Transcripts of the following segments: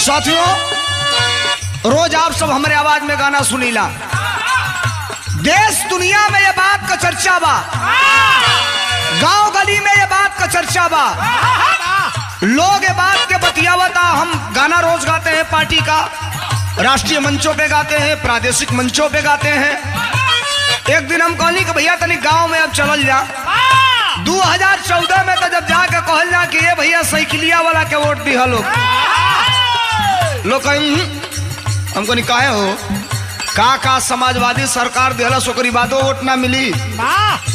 साथियों, रोज आप सब हमारे आवाज में गाना सुनीला। देश दुनिया में ये बात का चर्चा बा, गांव गली में ये बात का चर्चा बा, लोग ये बात के बतियावता। हम गाना रोज गाते हैं पार्टी का, राष्ट्रीय मंचों पे गाते हैं, प्रादेशिक मंचों पे गाते हैं। एक दिन हम कहनी कि भैया तनी गांव में अब चलल जा। 2014 में तो जब जाके कहल जा कि ये भैया साइकिलिया वाला के वोट दी लोग हमको नहीं काहे हो का समाजवादी सरकार दिहला सोकरी बातों वोट ना मिली।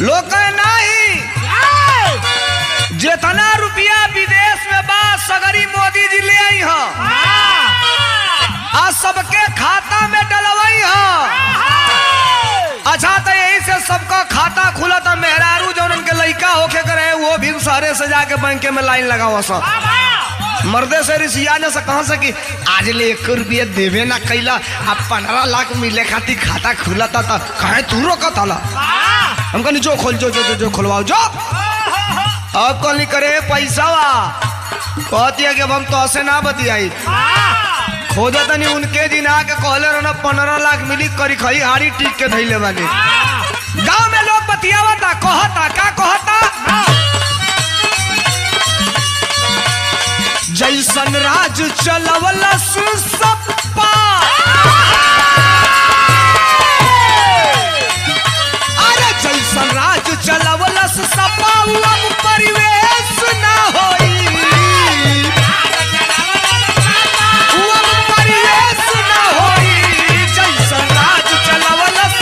लोग कहे नहीं, जितना रुपया विदेश में बा सगरी मोदी जी ले आई हो, आज सबके खाता में डलवाई हो। अच्छा तो यही से सबका खाता खुला था। मेहरारू जो उनके लड़का होके करे वो भी शहरे से जाके बैंक में लाइन लगावा सब। मर्दे से रिसिया ने से कहां से कि आज ले 1 रुपया देवे ना कैला, अब 15 लाख मिले खातिर खाता खुला था कहे तू रोका था। हम कहनी जो खोल जो खुलवाओ जो। अब कहनी करे पैसा वा कहती है कि अब हम तो ऐसे ना बतियाई। खोजा तनी उनके दिन आके कहले रहना 15 लाख मिली करी खई हारी टीक के धैले वाले। गांव में लोग बतियावता कहता का कहता, जैसन राज चलवलस सपा, अरे जैसन राज चलवलस सपा अब परिवेश ना होई, अब परिवेश ना होई। जैसन राज चलवलस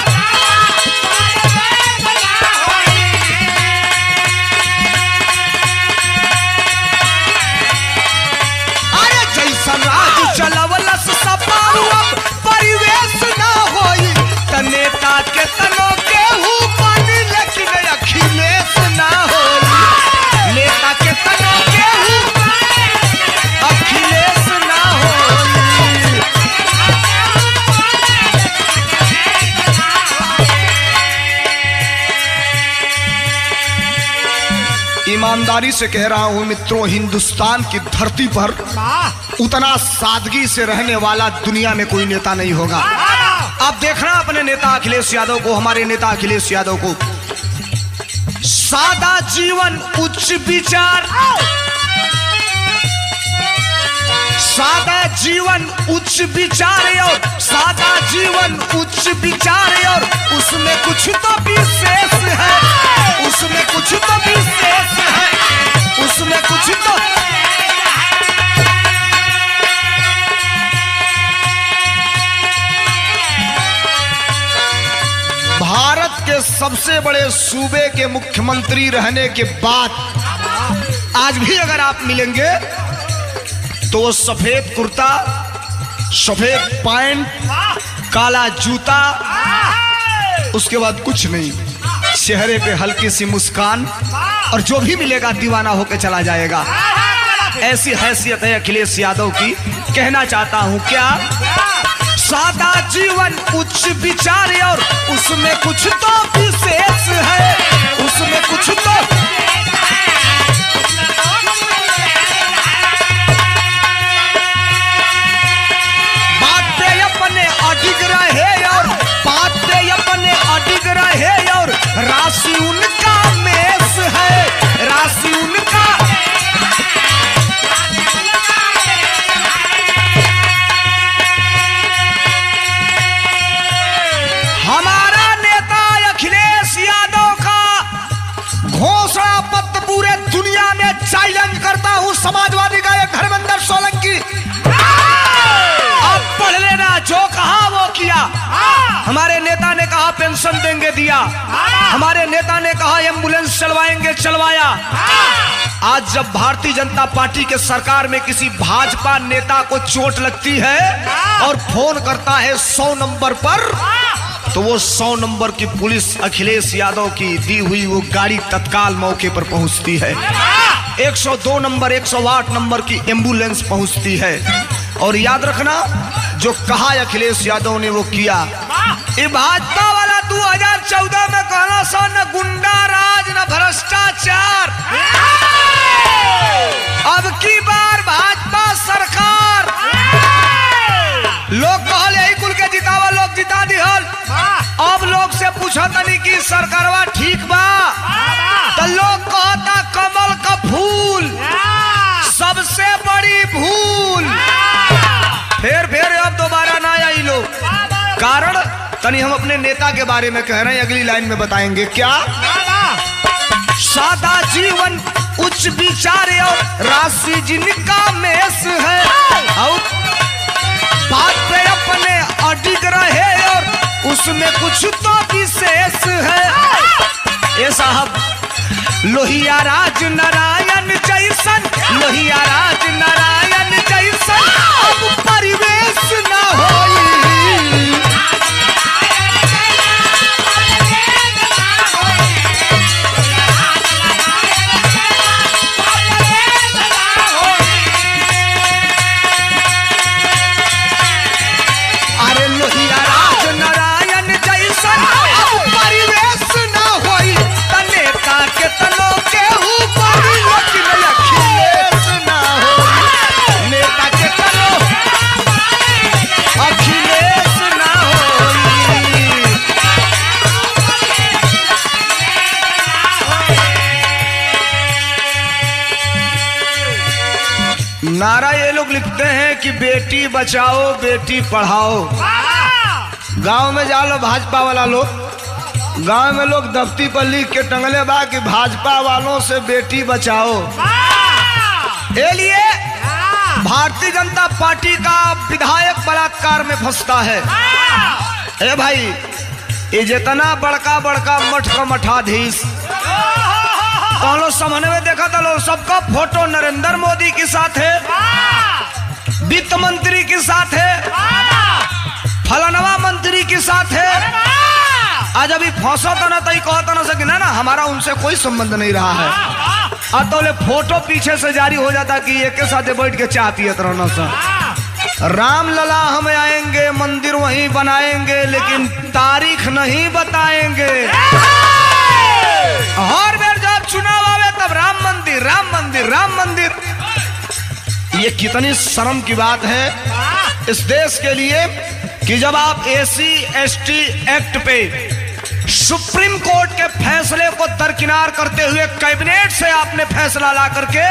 राज चलवलस सपा अब परिवेश ना होई। नेता के तनो केहू पानी लेकिन अखिलेश ना होई। नेता के तनो केहू अखिलेश ना होई। ईमानदारी से कह रहा हूं मित्रों, हिंदुस्तान की धरती पर उतना सादगी से रहने वाला दुनिया में कोई नेता नहीं होगा। आप देखना अपने नेता अखिलेश यादव को, हमारे नेता अखिलेश यादव को। सादा जीवन उच्च विचार, सादा जीवन उच्च विचार और सादा जीवन उच्च विचार और उसमें कुछ तो विशेष है, उसमें कुछ तो विशेष है, उसमें कुछ तो। भारत के सबसे बड़े सूबे के मुख्यमंत्री रहने के बाद आज भी अगर आप मिलेंगे तो वो सफेद कुर्ता, सफेद पैंट, काला जूता, उसके बाद कुछ नहीं, चेहरे पे हल्की सी मुस्कान, और जो भी मिलेगा दीवाना होकर चला जाएगा। ऐसी हैसियत है अखिलेश यादव की। कहना चाहता हूं क्या, सादा जीवन उच्च विचार और उसमें कुछ तो विशेष है, उसमें कुछ तो। बात पे अपने अडिग रहे और बात पे अपने अडिग रहे और राशि उनका मेष है, राशि उनका। हमारा नेता अखिलेश यादव का घोषणा पत्र पूरे दुनिया में चैलेंज करता हूं। समाजवादी का एक धर्मेंद्र सोलंकी, आप पढ़ लेना, जो कहा वो किया। हमारे नेता ने कहा पेंशन देंगे, दिया। हमारे नेता ने कहा एम्बुलेंस चलवाएंगे, चलवाया। आज जब भारतीय जनता पार्टी के सरकार में किसी भाजपा नेता को चोट लगती है और फोन करता है 100 नंबर पर, तो वो 100 नंबर की पुलिस अखिलेश यादव की दी हुई वो गाड़ी तत्काल मौके पर पहुंचती है। 102 नंबर 108 नंबर की एम्बुलेंस पहुंचती है। और याद रखना, जो कहा अखिलेश यादव ने वो किया। ये भाजपा वाला 2014 में कहना सा न गुंडा राज न भ्रष्टाचार, अब की बार भाजपा सरकार पूछतनी कि सरकारवा ठीक बा, तो लोग कहता कमल का फूल सबसे बड़ी भूल। फिर अब दोबारा ना आई लोग। कारण तनी हम अपने नेता के बारे में कह रहे हैं, अगली लाइन में बताएंगे क्या। सादा जीवन उच्च विचार और राशि जिनका मेष है, और बात पे अपने अडिग रहे और उसमें कुछ तो विशेष है। ये साहब लोहिया राज नारायण जैसन, लोहिया राज नारायण जैसन अब परिवेश न होई। अरे लोहिया राज नारायण जैसन अब परिवेश न होई। तनेता के तनो के ऊपर लेकिन अखिलेश न होई। नेता के तनो अखिलेश न होई। नारा ये लोग लिखते हैं कि बेटी बचाओ बेटी पढ़ाओ। गांव में जा लो भाजपा वाला लोग, गांव में लोग दफ्ती पर लिख के टंगले बा कि भाजपा वालों से बेटी बचाओ। ये लिए भारतीय जनता पार्टी का विधायक बलात्कार में फंसता है। ए भाई, ये जितना बड़का बड़का मठ का मठाधीश तो सामने में देखा था लोग, सबका फोटो नरेंद्र मोदी के साथ है, वित्त मंत्री के साथ है, फलानवा मंत्री के साथ है। आज अभी फंसा तो ना, तो कहता ना सके ना हमारा उनसे कोई संबंध नहीं रहा है। अब तो फोटो पीछे से जारी हो जाता कि एक के साथ बैठ के चाय पियत रहना सा। राम लला हम आएंगे, मंदिर वहीं बनाएंगे, लेकिन तारीख नहीं बताएंगे। हर बार जब चुनाव आवे तब राम मंदिर राम मंदिर राम मंदिर। ये कितनी शर्म की बात है इस देश के लिए कि जब आप एसी एसटी एक्ट पे सुप्रीम कोर्ट के फैसले को दरकिनार करते हुए कैबिनेट से आपने फैसला ला करके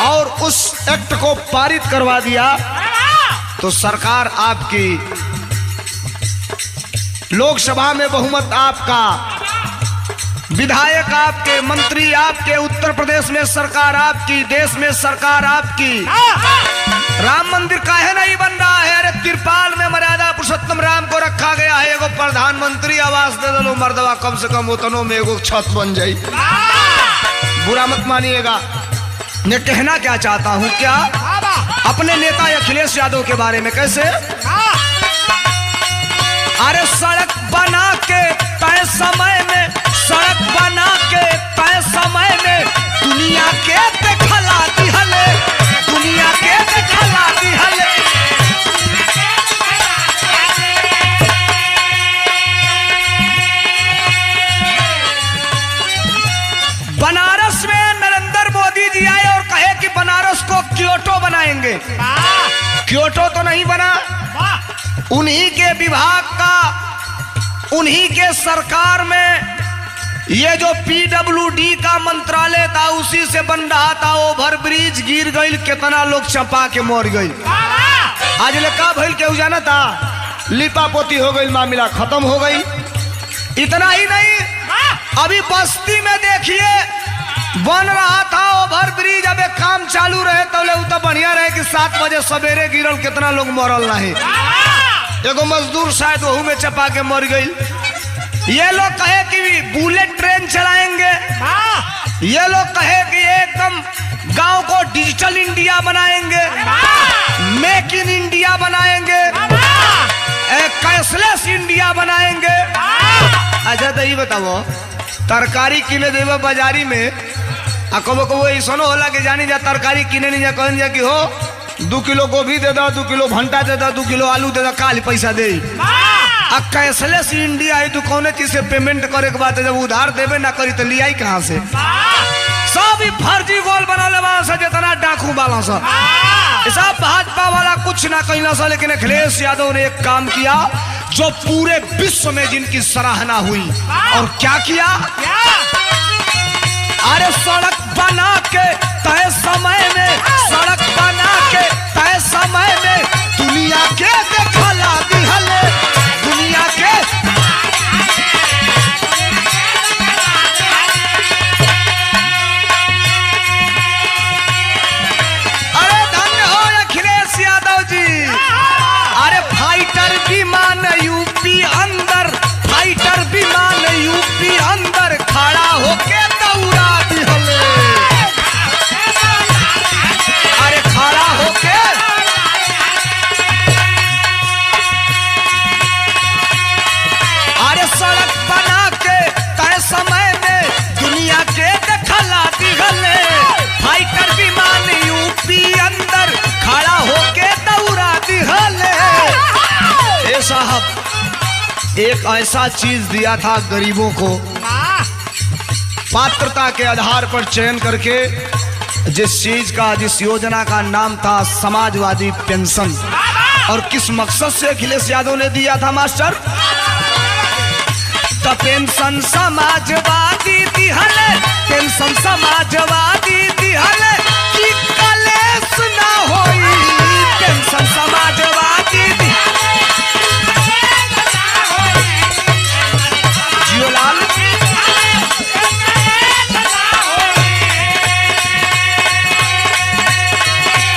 और उस एक्ट को पारित करवा दिया, तो सरकार आपकी, लोकसभा में बहुमत आपका, विधायक आपके, मंत्री आपके, उत्तर प्रदेश में सरकार आपकी, देश में सरकार आपकी। राम मंदिर काहे नहीं बन रहा है? अरे तिरपाल में मर्यादा पुरुषोत्तम राम को रखा गया है। एगो प्रधानमंत्री आवास दे दो मर्दवा, कम से कम उतनों में एगो छत बन जाई। बुरा मत मानिएगा। मैं कहना क्या चाहता हूँ, क्या अपने नेता अखिलेश यादव के बारे में कैसे, अरे सड़क बना के तय समय में, सड़क बना के तय समय में दुनिया के दिखला दिहले, दुनिया के दिखला दिहले। बनारस में नरेंद्र मोदी जी आए और कहे कि बनारस को क्योटो बनाएंगे। क्योटो तो नहीं बना, उन्हीं के विभाग का, उन्हीं के सरकार में ये जो पीडब्ल्यूडी का मंत्रालय था उसी से बन रहा था। ओवर ब्रिज गिर गई, कितना लोग चपा के मर गई। आज लेका भइल केहू जाना था, लिपा पोती हो गई, मामला खत्म हो गई। इतना ही नहीं, अभी बस्ती में देखिए बन रहा था ओवर ब्रिज, अब काम चालू रहे तो बढ़िया रहे कि 7 बजे सवेरे गिरल, कितना लोग मरल नहीं। एगो मजदूर शायद वहू में चपा के मर गई। ये लोग कहे कि बुलेट ट्रेन चलाएंगे, ये लोग कहे कि एकदम गांव को डिजिटल इंडिया बनाएंगे, मेक इन इंडिया बनाएंगे, कैशलेस इंडिया बनाएंगे। अच्छा तो ये बताओ, तरकारी किने देवा बाजारी में, कबो कबो ऐसा होला कि जानी जा तरकारी किने नहीं जा, कहन जा कि हो 2 किलो गोभी दे दो, 2 किलो भंटा दे दो, 2 किलो आलू दे दो, काल पैसा दे। कैशलेस इंडिया है, तू कौन चीज से पेमेंट करे के बाद जब उधार देवे ना करी तो लियाई कहाँ से? सब फर्जी गोल बनौले वाला से, जितना डाकू वाला सब भाजपा वाला कुछ ना कहला सा। लेकिन अखिलेश यादव ने एक काम किया, जो पूरे विश्व में जिनकी सराहना हुई। और क्या किया? अरे सड़क बना के तय समय में, सड़क बना के तय समय में दुनिया के देखला दिहले, दुनिया के विमान यूपी अंदर, फाइटर विमान यूपी अंदर खड़ा होके दौड़ा दिहले। अरे खड़ा होके अरे सड़क बना के तय समय में दुनिया के देखला दिहले, फाइटर विमान यूपी अंदर खड़ा होके दौड़ा दिहले। साहब एक ऐसा चीज दिया था गरीबों को, पात्रता के आधार पर चयन करके, जिस चीज का, जिस योजना का नाम था समाजवादी पेंशन। और किस मकसद से अखिलेश यादव ने दिया था मास्टर? तो पेंशन समाजवादी दिहले, पेंशन समाजवादी दिहले कि कलेश ना होई, पेंशन समाजवादी जियोलाल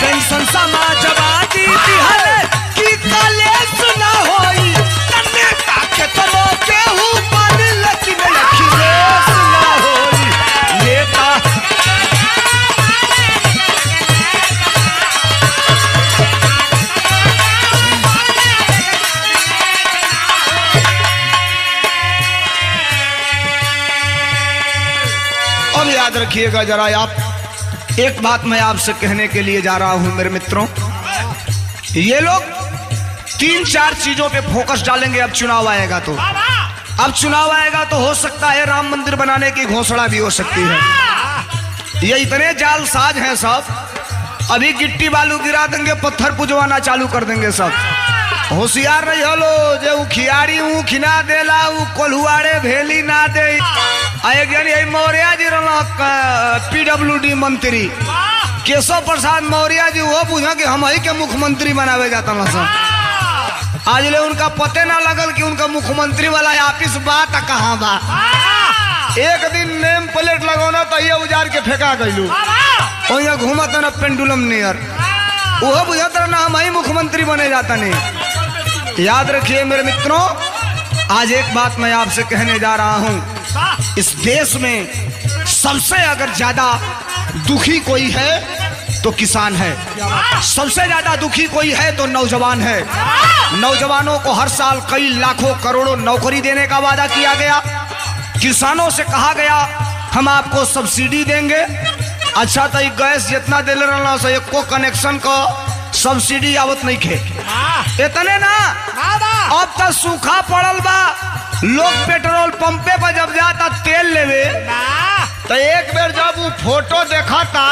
पेंशन समाजवादी दिहले कि कलेश ना होई, नेता के तलो केहू बन लेकिन अखिलेश ना होई। नेता याद रखिएगा जरा आप, एक बात मैं आपसे कहने के लिए जा रहा हूं मेरे मित्रों। ये लोग 3-4 चीजों पे फोकस डालेंगे। अब चुनाव आएगा तो, अब चुनाव आएगा तो हो सकता है राम मंदिर बनाने की घोषणा भी हो सकती है। ये इतने जालसाज हैं सब, अभी गिट्टी बालू गिरा देंगे, पत्थर पुजवाना चालू कर देंगे सब। होशियार नहीं हलो, जो खियाड़ी ऊख ना देला उ कोल्हुआड़े भेली ना दे। एक जनी मौर्य जी PWD मंत्री केशव प्रसाद मौर्य जी, वो पूछा कि हम ही के मुख्यमंत्री बनावे जाता ना। आज ले उनका पते ना लगल कि उनका मुख्यमंत्री वाला ऑफिस बात कहाँ बा। एक दिन नेम प्लेट लगौना तो ये उजाड़ के फेंका गईलू, वही घूमत ना पेंडुलम नियर, वो बुझत ना हम ही मुख्यमंत्री बने जाता नहीं। याद रखिए मेरे मित्रों, आज एक बात मैं आपसे कहने जा रहा हूँ। इस देश में सबसे अगर ज्यादा दुखी कोई है तो किसान है, सबसे ज्यादा दुखी कोई है तो नौजवान है। नौजवानों को हर साल कई लाखों करोड़ों नौकरी देने का वादा किया गया। किसानों से कहा गया हम आपको सब्सिडी देंगे। अच्छा तो गैस जितना दे रहा से एको कनेक्शन का सब्सिडी आवत नहीं खे, इतने ना अब तो सूखा पड़ल बा। लोग पेट्रोल पंपे पर जब जाता तेल लेवे तो एक बेर जब वो फोटो देखा था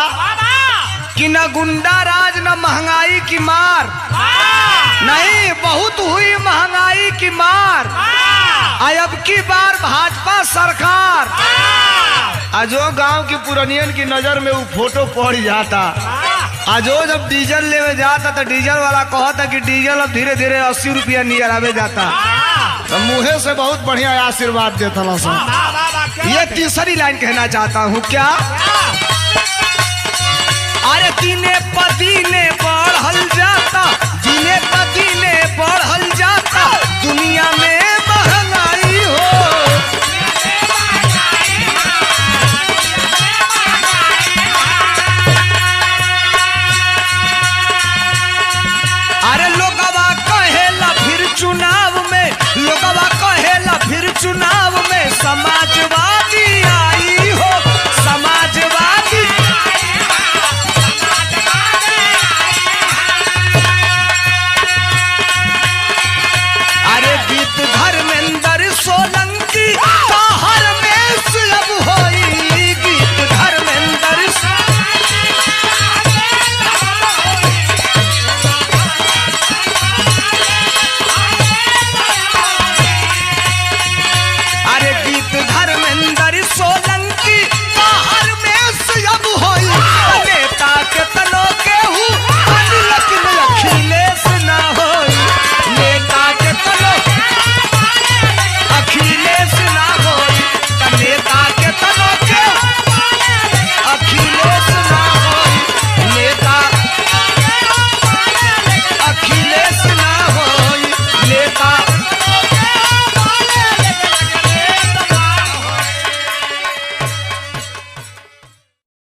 कि न गुंडा राज न महंगाई की मार, नहीं बहुत हुई महंगाई की मार, अब की बार भाजपा सरकार। जो गांव की पुरानियन की नजर में वो फोटो पड़ जाता, जो जब डीजल लेवे जाता तो डीजल वाला कहता कि डीजल अब धीरे धीरे 80 रुपया नियर आवे जाता, तो मुहे से बहुत बढ़िया आशीर्वाद देता ना। ये तीसरी लाइन कहना चाहता हूँ क्या, अरे दिने पदीने बढ़ल